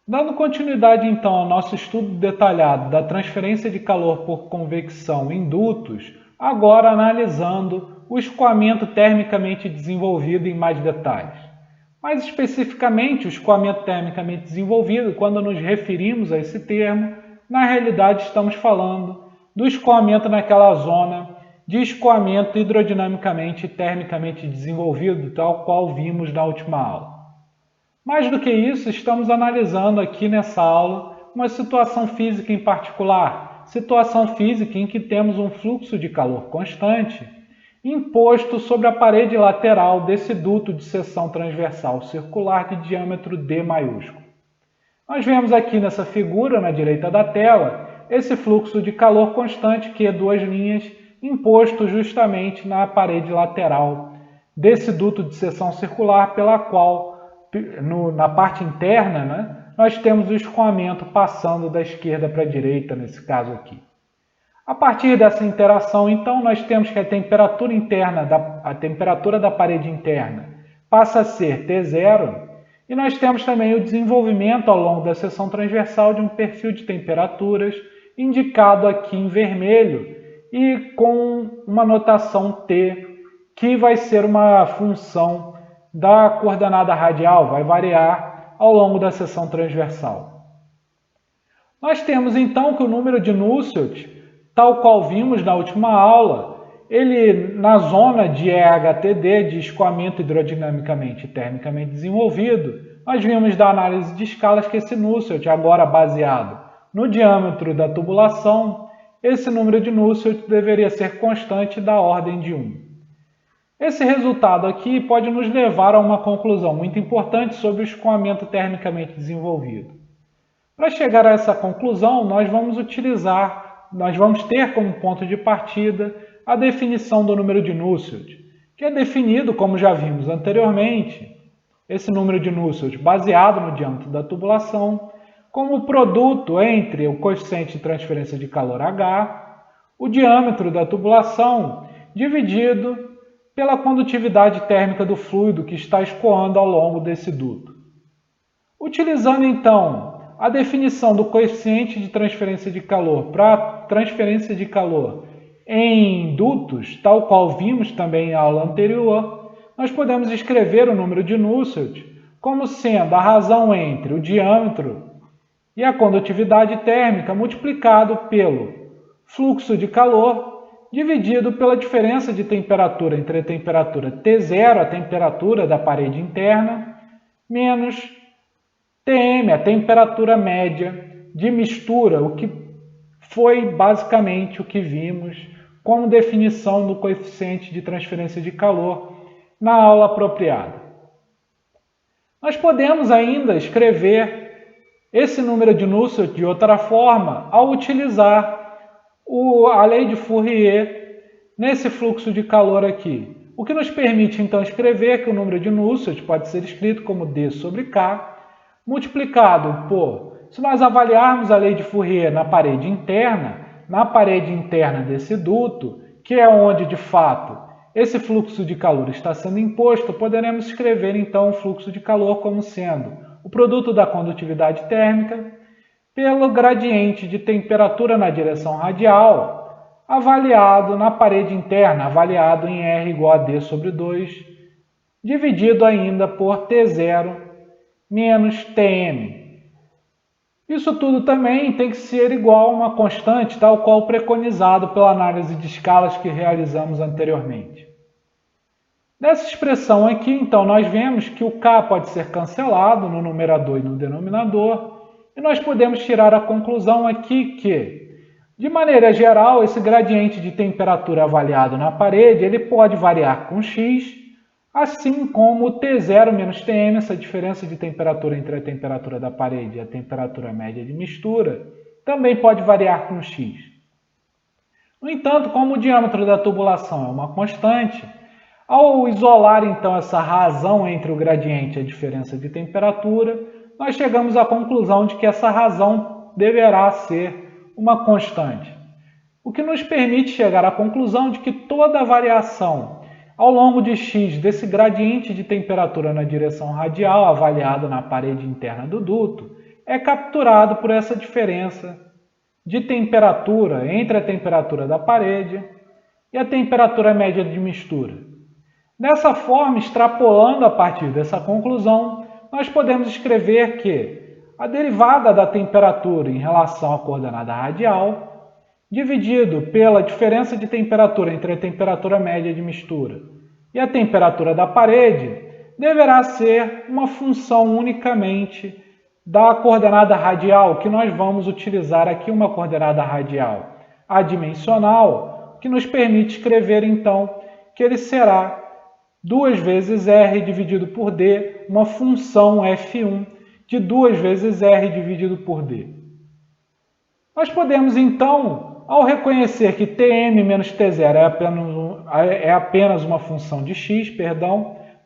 Dando continuidade então ao nosso estudo detalhado da transferência de calor por convecção em dutos, agora analisando o escoamento termicamente desenvolvido em mais detalhes. Mais especificamente, o escoamento termicamente desenvolvido, quando nos referimos a esse termo, na realidade estamos falando do escoamento naquela zona de escoamento hidrodinamicamente e termicamente desenvolvido, tal qual vimos na última aula. Mais do que isso, estamos analisando aqui nessa aula uma situação física em particular, situação física em que temos um fluxo de calor constante imposto sobre a parede lateral desse duto de seção transversal circular de diâmetro D maiúsculo. Nós vemos aqui nessa figura, na direita da tela, esse fluxo de calor constante Q, duas linhas, imposto justamente na parede lateral desse duto de seção circular, pela qual, na parte interna, nós temos o escoamento passando da esquerda para a direita, nesse caso aqui. A partir dessa interação, então, nós temos que a temperatura interna, a temperatura da parede interna passa a ser T0, e nós temos também o desenvolvimento ao longo da seção transversal de um perfil de temperaturas, indicado aqui em vermelho, e com uma notação T, que vai ser uma função da coordenada radial, vai variar ao longo da seção transversal. Nós temos então que o número de Nusselt, tal qual vimos na última aula, ele na zona de EHTD, de escoamento hidrodinamicamente e termicamente desenvolvido, nós vimos da análise de escalas que esse Nusselt, agora baseado no diâmetro da tubulação, esse número de Nusselt deveria ser constante da ordem de 1. Esse resultado aqui pode nos levar a uma conclusão muito importante sobre o escoamento termicamente desenvolvido. Para chegar a essa conclusão, nós vamos ter como ponto de partida a definição do número de Nusselt, que é definido, como já vimos anteriormente, esse número de Nusselt baseado no diâmetro da tubulação, como o produto entre o coeficiente de transferência de calor H, o diâmetro da tubulação, dividido pela condutividade térmica do fluido que está escoando ao longo desse duto. Utilizando então a definição do coeficiente de transferência de calor para transferência de calor em dutos, tal qual vimos também em aula anterior, nós podemos escrever o número de Nusselt como sendo a razão entre o diâmetro e a condutividade térmica multiplicado pelo fluxo de calor dividido pela diferença de temperatura entre a temperatura T0, a temperatura da parede interna, menos Tm, a temperatura média de mistura, o que foi basicamente o que vimos como definição do coeficiente de transferência de calor na aula apropriada. Nós podemos ainda escrever esse número de Nusselt de outra forma ao utilizar a lei de Fourier nesse fluxo de calor aqui. O que nos permite então escrever que o número de Nusselt pode ser escrito como D sobre K, multiplicado por, se nós avaliarmos a lei de Fourier na parede interna desse duto, que é onde de fato esse fluxo de calor está sendo imposto, poderemos escrever então o fluxo de calor como sendo o produto da condutividade térmica pelo gradiente de temperatura na direção radial, avaliado na parede interna, avaliado em R igual a D sobre 2, dividido ainda por T0 menos Tm. Isso tudo também tem que ser igual a uma constante, tal qual preconizado pela análise de escalas que realizamos anteriormente. Nessa expressão aqui, então, nós vemos que o K pode ser cancelado no numerador e no denominador, e nós podemos tirar a conclusão aqui que, de maneira geral, esse gradiente de temperatura avaliado na parede ele pode variar com x, assim como o T0 menos Tm, essa diferença de temperatura entre a temperatura da parede e a temperatura média de mistura, também pode variar com x. No entanto, como o diâmetro da tubulação é uma constante, ao isolar então essa razão entre o gradiente e a diferença de temperatura, nós chegamos à conclusão de que essa razão deverá ser uma constante. O que nos permite chegar à conclusão de que toda a variação ao longo de x desse gradiente de temperatura na direção radial avaliado na parede interna do duto, é capturado por essa diferença de temperatura entre a temperatura da parede e a temperatura média de mistura. Dessa forma, extrapolando a partir dessa conclusão, nós podemos escrever que a derivada da temperatura em relação à coordenada radial, dividido pela diferença de temperatura entre a temperatura média de mistura e a temperatura da parede, deverá ser uma função unicamente da coordenada radial, que nós vamos utilizar aqui uma coordenada radial adimensional, que nos permite escrever então que ele será 2 vezes r dividido por d, uma função f1 de 2 vezes r dividido por d. Nós podemos então, ao reconhecer que Tm menos T0 é apenas uma função de x,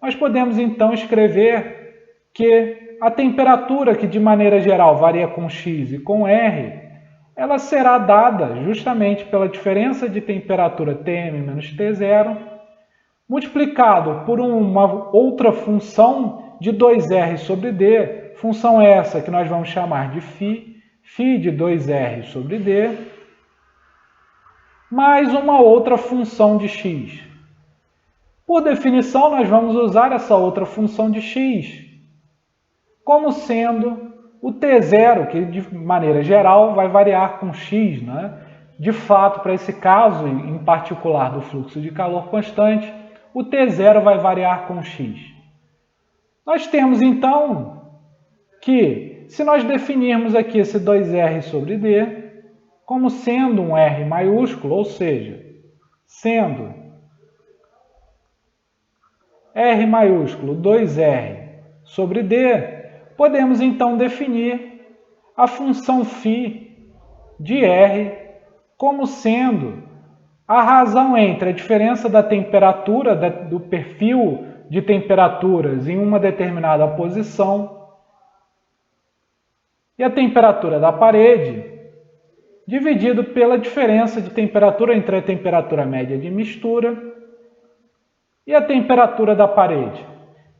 nós podemos então escrever que a temperatura, que de maneira geral varia com x e com r, ela será dada justamente pela diferença de temperatura Tm menos T0, multiplicado por uma outra função de 2r sobre d, função essa que nós vamos chamar de φ de 2r sobre d, mais uma outra função de x. Por definição, nós vamos usar essa outra função de x como sendo o T0, que de maneira geral vai variar com x, né? De fato, para esse caso, em particular do fluxo de calor constante, o T0 vai variar com x. Nós temos então que, se nós definirmos aqui esse 2r sobre d como sendo um r maiúsculo, ou seja, sendo r maiúsculo 2r sobre d, podemos então definir a função φ de r como sendo a razão entre a diferença da temperatura do perfil de temperaturas em uma determinada posição e a temperatura da parede, dividido pela diferença de temperatura entre a temperatura média de mistura e a temperatura da parede.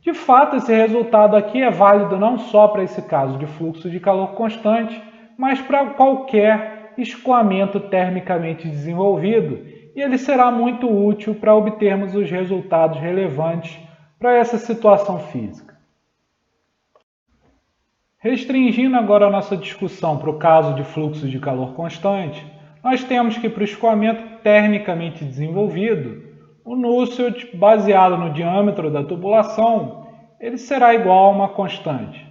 De fato, esse resultado aqui é válido não só para esse caso de fluxo de calor constante, mas para qualquer escoamento termicamente desenvolvido, e ele será muito útil para obtermos os resultados relevantes para essa situação física. Restringindo agora a nossa discussão para o caso de fluxo de calor constante, nós temos que para o escoamento termicamente desenvolvido, o Nusselt, baseado no diâmetro da tubulação, ele será igual a uma constante.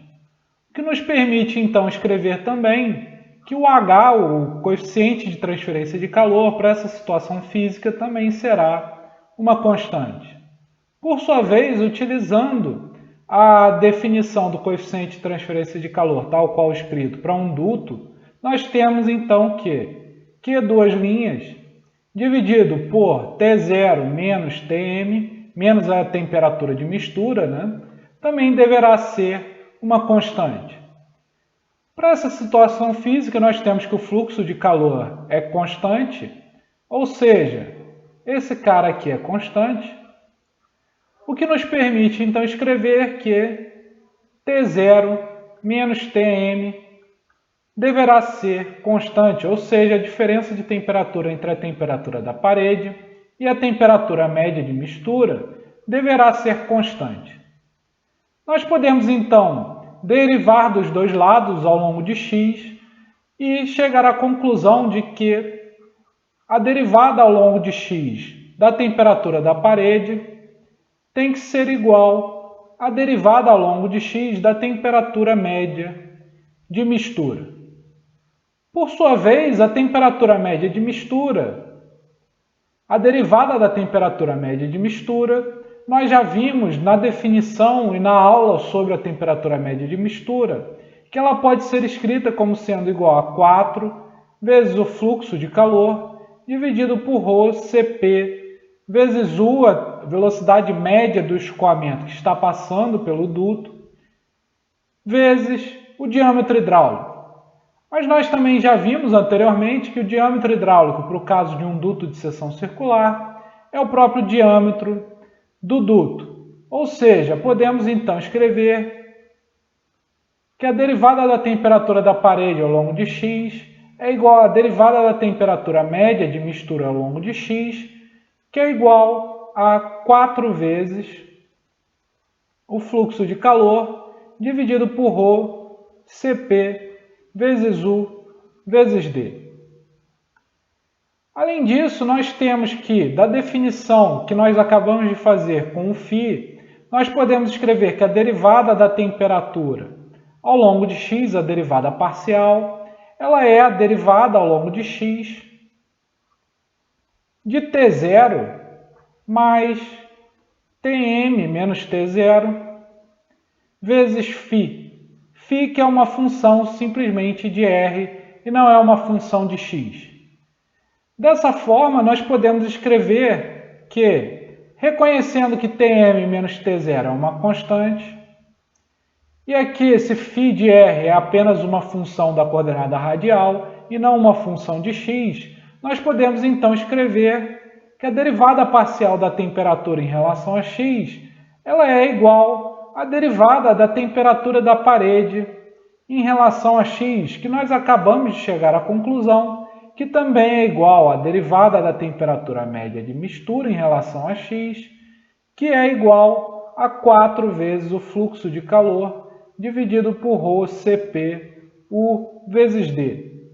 O que nos permite então escrever também que o H, o coeficiente de transferência de calor, para essa situação física também será uma constante. Por sua vez, utilizando a definição do coeficiente de transferência de calor, tal qual escrito para um duto, nós temos então que Q2' dividido por T0 menos Tm, menos a temperatura de mistura, né, também deverá ser uma constante. Para essa situação física, nós temos que o fluxo de calor é constante, ou seja, esse cara aqui é constante, o que nos permite então escrever que T0 menos Tm deverá ser constante, ou seja, a diferença de temperatura entre a temperatura da parede e a temperatura média de mistura deverá ser constante. Nós podemos então derivar dos dois lados ao longo de x e chegar à conclusão de que a derivada ao longo de x da temperatura da parede tem que ser igual à derivada ao longo de x da temperatura média de mistura. Por sua vez, a temperatura média de mistura, a derivada da temperatura média de mistura, nós já vimos na definição e na aula sobre a temperatura média de mistura que ela pode ser escrita como sendo igual a 4 vezes o fluxo de calor dividido por ρ Cp vezes U, a velocidade média do escoamento que está passando pelo duto, vezes o diâmetro hidráulico. Mas nós também já vimos anteriormente que o diâmetro hidráulico, para o caso de um duto de seção circular, é o próprio diâmetro do duto. Ou seja, podemos então escrever que a derivada da temperatura da parede ao longo de x é igual à derivada da temperatura média de mistura ao longo de x, que é igual a 4 vezes o fluxo de calor dividido por ρ Cp vezes U vezes D. Além disso, nós temos que, da definição que nós acabamos de fazer com o φ, nós podemos escrever que a derivada da temperatura ao longo de x, a derivada parcial, ela é a derivada ao longo de x de T0 mais Tm menos T0 vezes φ. Φ que é uma função simplesmente de R e não é uma função de x. Dessa forma, nós podemos escrever que, reconhecendo que Tm menos T0 é uma constante, e aqui esse φ de R é apenas uma função da coordenada radial e não uma função de x, nós podemos então escrever que a derivada parcial da temperatura em relação a x, ela é igual à derivada da temperatura da parede em relação a x, que nós acabamos de chegar à conclusão que também é igual à derivada da temperatura média de mistura em relação a x, que é igual a 4 vezes o fluxo de calor dividido por ρ Cp U vezes D.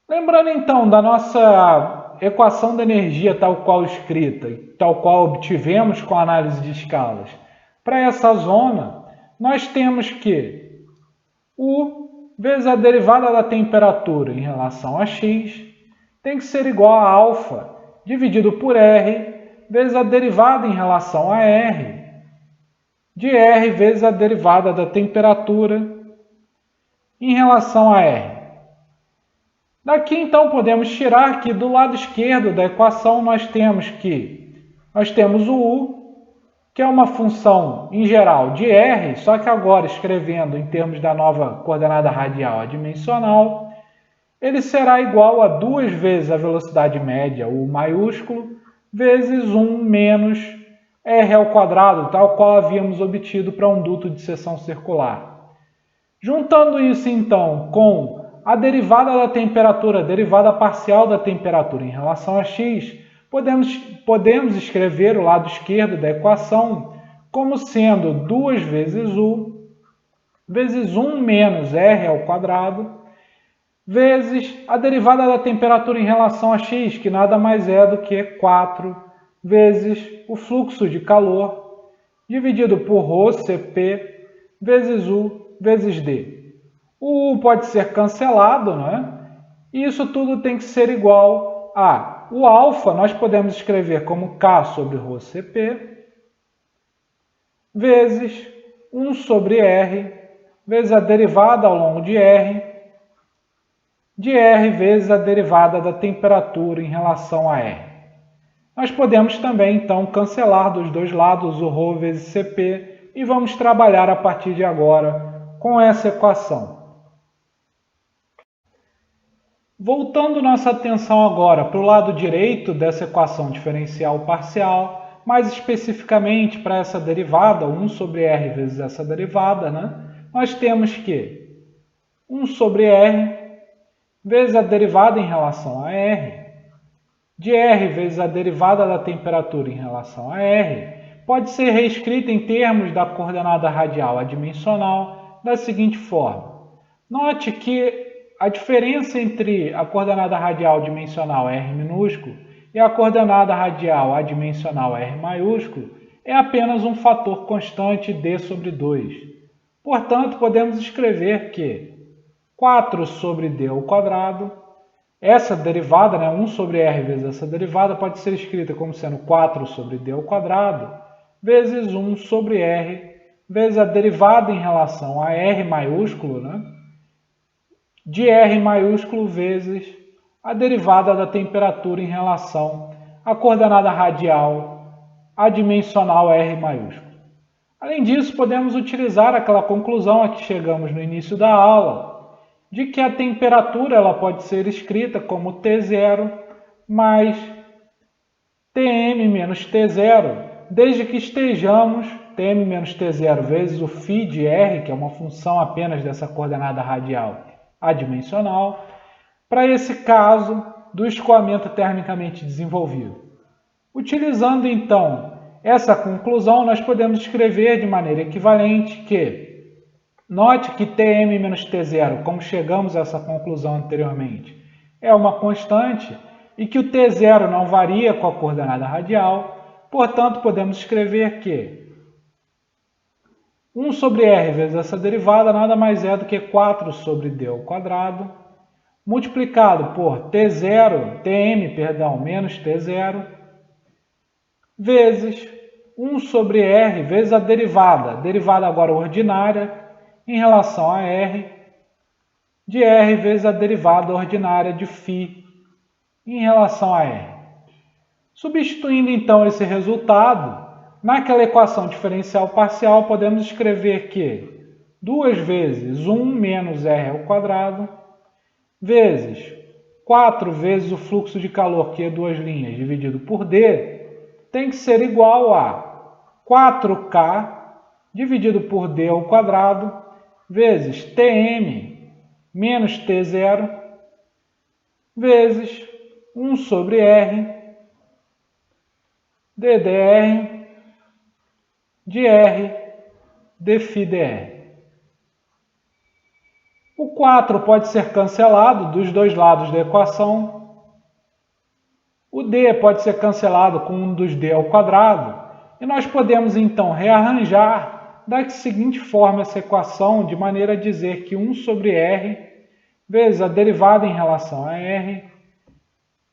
Lembrando então da nossa equação da energia tal qual escrita, tal qual obtivemos com a análise de escalas, para essa zona, nós temos que U vezes a derivada da temperatura em relação a x tem que ser igual a α dividido por R vezes a derivada em relação a R de R vezes a derivada da temperatura em relação a R. Daqui então podemos tirar que do lado esquerdo da equação nós temos o U, que é uma função em geral de R, só que agora escrevendo em termos da nova coordenada radial adimensional, ele será igual a 2 vezes a velocidade média, U maiúsculo, vezes 1 menos R ao quadrado, tal qual havíamos obtido para um duto de seção circular. Juntando isso então com a derivada da temperatura, a derivada parcial da temperatura em relação a x, podemos escrever o lado esquerdo da equação como sendo 2 vezes U vezes 1 menos R ao quadrado vezes a derivada da temperatura em relação a x, que nada mais é do que 4 vezes o fluxo de calor dividido por ρ Cp vezes U vezes D. O U pode ser cancelado, não é? E isso tudo tem que ser igual a o alfa, nós podemos escrever como K sobre ρ Cp vezes 1 sobre R vezes a derivada ao longo de R vezes a derivada da temperatura em relação a R. Nós podemos também, então, cancelar dos dois lados o ρ vezes Cp e vamos trabalhar a partir de agora com essa equação. Voltando nossa atenção agora para o lado direito dessa equação diferencial parcial, mais especificamente para essa derivada, 1 sobre R vezes essa derivada, nós temos que 1 sobre R vezes a derivada em relação a R, de R vezes a derivada da temperatura em relação a R, pode ser reescrita em termos da coordenada radial adimensional da seguinte forma. Note que a diferença entre a coordenada radial dimensional R minúsculo e a coordenada radial adimensional R maiúsculo é apenas um fator constante d sobre 2. Portanto, podemos escrever que 4 sobre d ao quadrado, essa derivada, 1 sobre R vezes essa derivada, pode ser escrita como sendo 4 sobre d ao quadrado, vezes 1 sobre R, vezes a derivada em relação a R maiúsculo, de R maiúsculo vezes a derivada da temperatura em relação à coordenada radial adimensional R maiúsculo. Além disso, podemos utilizar aquela conclusão a que chegamos no início da aula, de que a temperatura ela pode ser escrita como T0 mais Tm menos T0 desde que estejamos tm menos t0 vezes o φ de r, que é uma função apenas dessa coordenada radial adimensional, para esse caso do escoamento termicamente desenvolvido. Utilizando então essa conclusão, nós podemos escrever de maneira equivalente que, note que Tm menos T0, como chegamos a essa conclusão anteriormente, é uma constante e que o T0 não varia com a coordenada radial, portanto podemos escrever que 1 sobre r vezes essa derivada nada mais é do que 4 sobre d ao quadrado, multiplicado por Tm menos T0, vezes 1 sobre r vezes a derivada agora ordinária em relação a r, de r vezes a derivada ordinária de φ em relação a r. Substituindo então esse resultado, naquela equação diferencial parcial, podemos escrever que 2 vezes 1 menos r ao quadrado, vezes 4 vezes o fluxo de calor, que é duas linhas, dividido por d, tem que ser igual a 4K dividido por d ao quadrado, vezes Tm menos T0, vezes 1 sobre r ddr de r dφ dr. O 4 pode ser cancelado dos dois lados da equação. O d pode ser cancelado com 1 dos d ao quadrado. E nós podemos então rearranjar da seguinte forma essa equação, de maneira a dizer que 1 sobre r vezes a derivada em relação a r,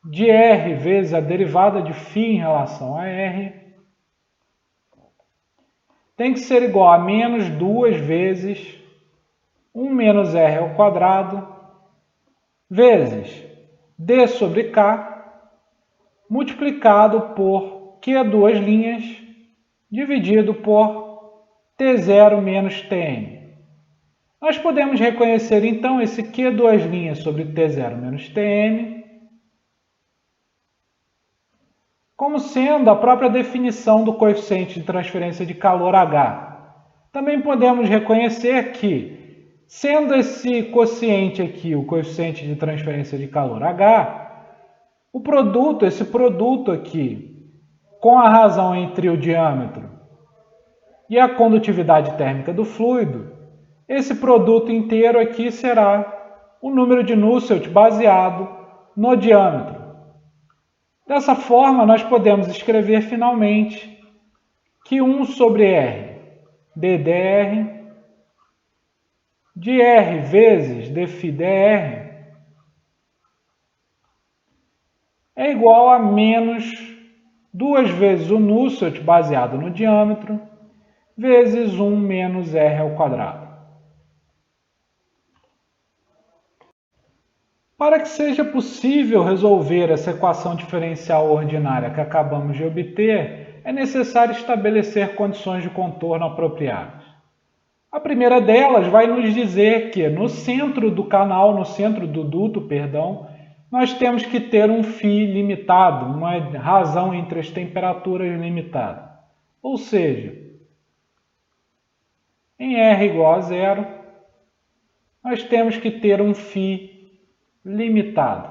de r vezes a derivada de φ em relação a r, tem que ser igual a menos 2 vezes 1 menos r ao quadrado, vezes d sobre k, multiplicado por q duas linhas, dividido por T0 menos Tm. Nós podemos reconhecer então esse q duas linhas sobre T0 menos Tm como sendo a própria definição do coeficiente de transferência de calor H. Também podemos reconhecer que, sendo esse quociente aqui o coeficiente de transferência de calor H, esse produto aqui, com a razão entre o diâmetro e a condutividade térmica do fluido, esse produto inteiro aqui será o número de Nusselt baseado no diâmetro. Dessa forma, nós podemos escrever finalmente que 1 sobre r ddr de r vezes dφ dr é igual a menos 2 vezes o Nusselt baseado no diâmetro vezes 1 menos r ao quadrado. Para que seja possível resolver essa equação diferencial ordinária que acabamos de obter, é necessário estabelecer condições de contorno apropriadas. A primeira delas vai nos dizer que no centro do canal, no centro do duto, nós temos que ter um φ limitado, uma razão entre as temperaturas limitada. Ou seja, em R igual a zero, nós temos que ter um φ limitado.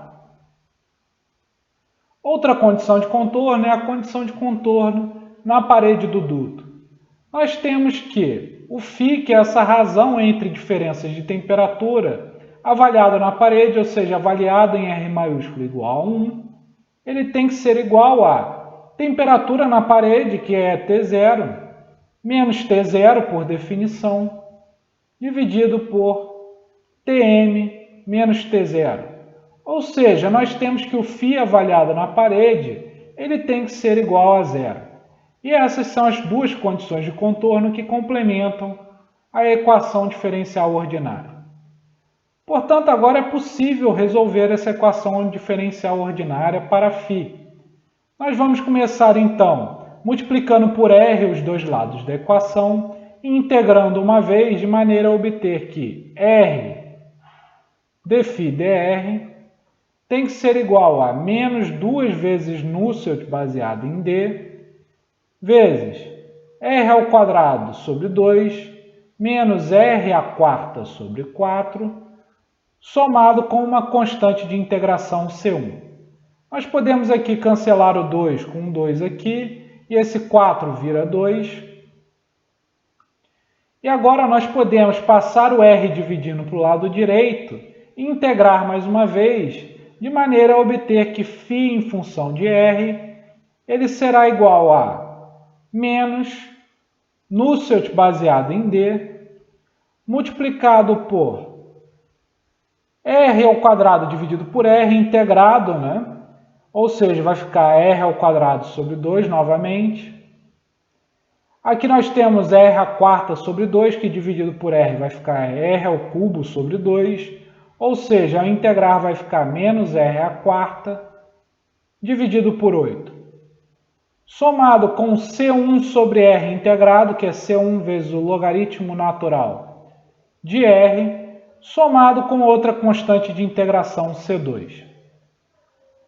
Outra condição de contorno é a condição de contorno na parede do duto. Nós temos que o φ, que é essa razão entre diferenças de temperatura, avaliado na parede, ou seja, avaliado em R maiúsculo igual a 1, ele tem que ser igual a temperatura na parede, que é T0, menos T0 por definição, dividido por Tm menos T0. Ou seja, nós temos que o φ avaliado na parede, ele tem que ser igual a zero. E essas são as duas condições de contorno que complementam a equação diferencial ordinária. Portanto, agora é possível resolver essa equação diferencial ordinária para φ. Nós vamos começar então multiplicando por r os dois lados da equação e integrando uma vez de maneira a obter que r dφ dr tem que ser igual a menos 2 vezes Nusselt baseado em d, vezes r ao quadrado sobre 2 menos r à quarta sobre 4, somado com uma constante de integração C1. Nós podemos aqui cancelar o 2 com um 2 aqui, e esse 4 vira 2. E agora nós podemos passar o r dividindo para o lado direito e integrar mais uma vez, de maneira a obter que φ em função de r, ele será igual a menos Nusselt baseado em d, multiplicado por r ao quadrado dividido por r integrado, né? Ou seja, vai ficar r ao quadrado sobre 2 novamente. Aqui nós temos r à quarta sobre 2, que dividido por r vai ficar r ao cubo sobre 2. Ou seja, ao integrar vai ficar menos r à quarta dividido por 8. Somado com C1 sobre r integrado, que é C1 vezes o logaritmo natural de r, somado com outra constante de integração C2.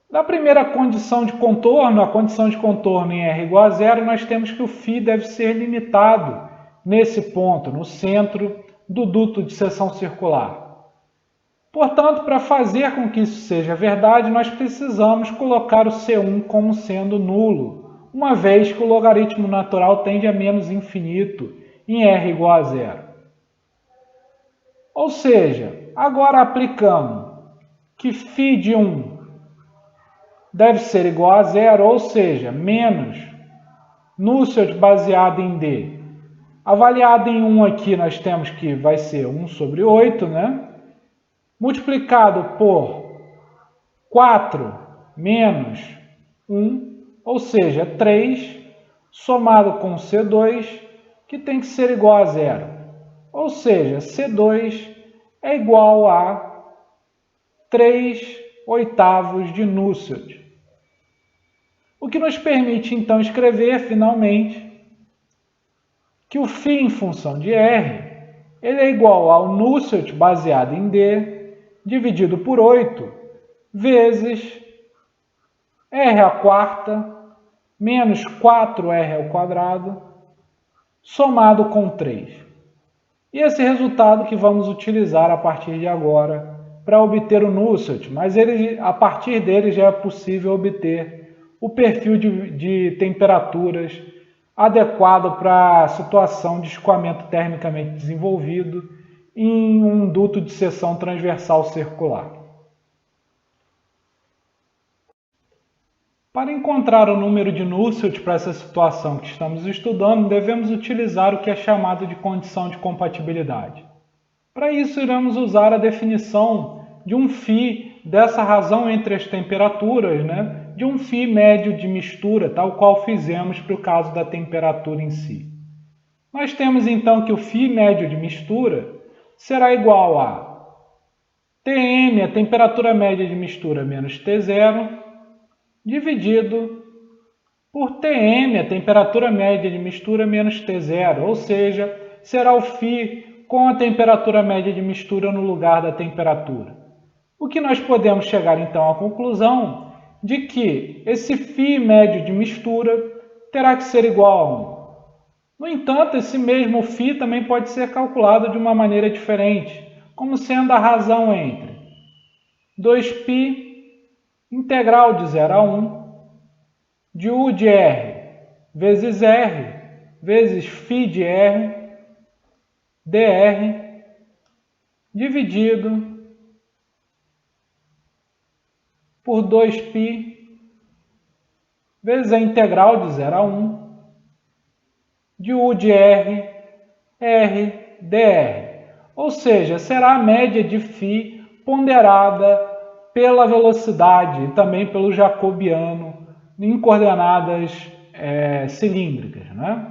Na primeira condição de contorno, a condição de contorno em r igual a zero, nós temos que o φ deve ser limitado nesse ponto, no centro do duto de seção circular. Portanto, para fazer com que isso seja verdade, nós precisamos colocar o C1 como sendo nulo, uma vez que o logaritmo natural tende a menos infinito em r igual a zero. Ou seja, agora aplicando que φ de 1 deve ser igual a zero, ou seja, menos Nusselt baseado em d. Avaliado em 1 aqui, nós temos que vai ser 1 sobre 8, né? Multiplicado por 4 menos 1, ou seja, 3, somado com C2, que tem que ser igual a zero. Ou seja, C2 é igual a 3/8 de Nusselt. O que nos permite, então, escrever, finalmente, que o φ em função de r ele é igual ao Nusselt baseado em d, dividido por 8, vezes r à quarta, menos 4r ao quadrado, somado com 3. E esse resultado que vamos utilizar a partir de agora para obter o Nusselt, mas a partir dele já é possível obter o perfil de temperaturas adequado para a situação de escoamento termicamente desenvolvido em um duto de seção transversal circular. Para encontrar o número de Nusselt para essa situação que estamos estudando, devemos utilizar o que é chamado de condição de compatibilidade. Para isso, iremos usar a definição de um φ dessa razão entre as temperaturas, né? De um φ médio de mistura, tal qual fizemos para o caso da temperatura em si. Nós temos então que o φ médio de mistura será igual a Tm, a temperatura média de mistura, menos T0, dividido por Tm, a temperatura média de mistura, menos T0, ou seja, será o φ com a temperatura média de mistura no lugar da temperatura. O que nós podemos chegar então à conclusão de que esse φ médio de mistura terá que ser igual a 1. No entanto, esse mesmo φ também pode ser calculado de uma maneira diferente, como sendo a razão entre 2π integral de 0 a 1 de U de R vezes φ de R dr dividido por 2π vezes a integral de 0 a 1 de U de R dr. Ou seja, será a média de φ ponderada pela velocidade e também pelo jacobiano em coordenadas cilíndricas, né?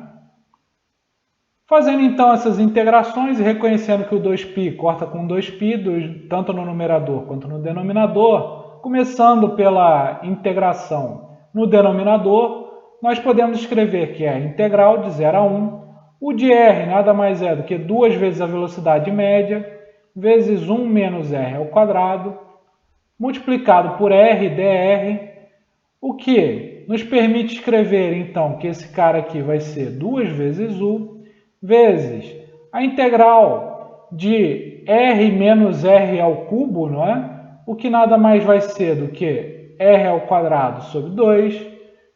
Fazendo então essas integrações e reconhecendo que o 2π corta com 2π, tanto no numerador quanto no denominador, começando pela integração no denominador, nós podemos escrever que é a integral de 0 a 1, o de r nada mais é do que 2 vezes a velocidade média, vezes 1 menos r ao quadrado, multiplicado por r dr, o que que nos permite escrever, então, que esse cara aqui vai ser 2 vezes u, vezes a integral de r menos r ao cubo, não é? O que nada mais vai ser do que r ao quadrado sobre 2,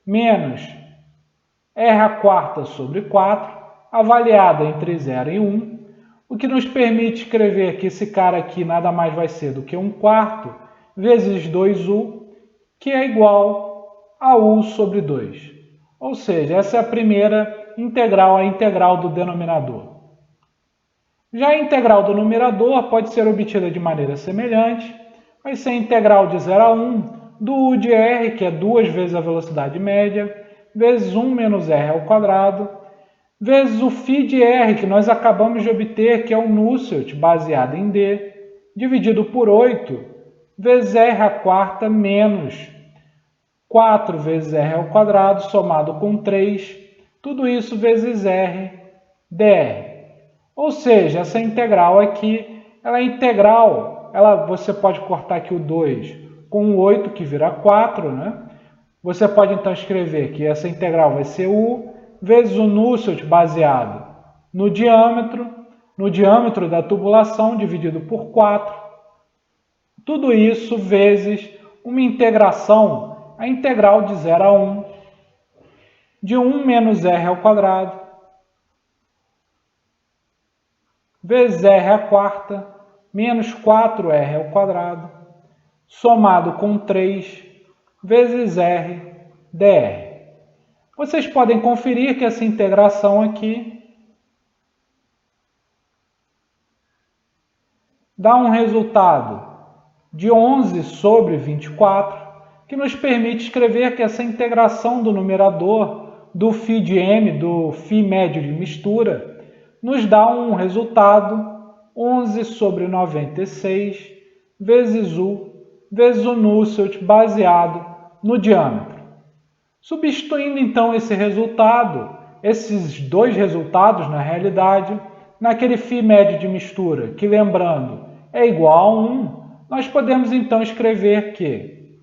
menos r à quarta sobre 4, avaliada entre 0 e 1, o que nos permite escrever que esse cara aqui nada mais vai ser do que 1/4 vezes 2u, que é igual a u sobre 2. Ou seja, essa é a primeira integral, a integral do denominador. Já a integral do numerador pode ser obtida de maneira semelhante, vai ser a integral de 0 a 1 do u de r, que é 2 vezes a velocidade média, vezes 1 menos r ao quadrado, vezes o φ de r, que nós acabamos de obter, que é o Nusselt baseado em d, dividido por 8, vezes r à quarta menos 4 vezes r ao quadrado, somado com 3, tudo isso vezes r dr. Ou seja, essa integral aqui, ela é integral, você pode cortar aqui o 2 com o 8, que vira 4, né? Você pode então escrever que essa integral vai ser u vezes o Nusselt baseado no diâmetro da tubulação dividido por 4. Tudo isso vezes uma integração, a integral de 0 a 1, de 1 menos r ao quadrado, vezes r à quarta, menos 4r ao quadrado, somado com 3, vezes r dr. Vocês podem conferir que essa integração aqui dá um resultado de 11 sobre 24, que nos permite escrever que essa integração do numerador, do φ de m, do φ médio de mistura, nos dá um resultado 11 sobre 96 vezes u, vezes o Nusselt baseado no diâmetro. Substituindo então esse resultado, esses dois resultados na realidade, naquele φ médio de mistura, que lembrando é igual a 1, nós podemos então escrever que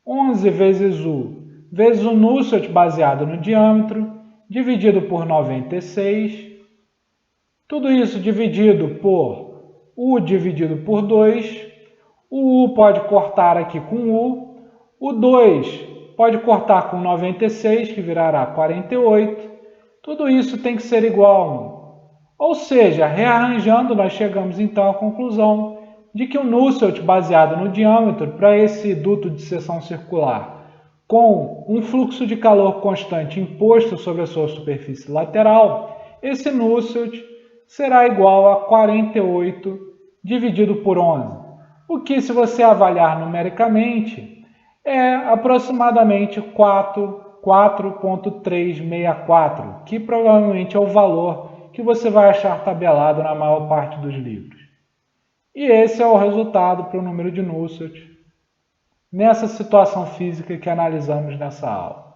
11 vezes u vezes o Nusselt baseado no diâmetro, dividido por 96, tudo isso dividido por u dividido por 2, o u pode cortar aqui com u, o 2 pode cortar com 96, que virará 48, tudo isso tem que ser igual a 1. Ou seja, rearranjando, nós chegamos então à conclusão de que o Nusselt baseado no diâmetro para esse duto de seção circular, com um fluxo de calor constante imposto sobre a sua superfície lateral, esse Nusselt será igual a 48 dividido por 11, o que, se você avaliar numericamente, é aproximadamente 4,364, que provavelmente é o valor que você vai achar tabelado na maior parte dos livros. E esse é o resultado para o número de Nusselt nessa situação física que analisamos nessa aula.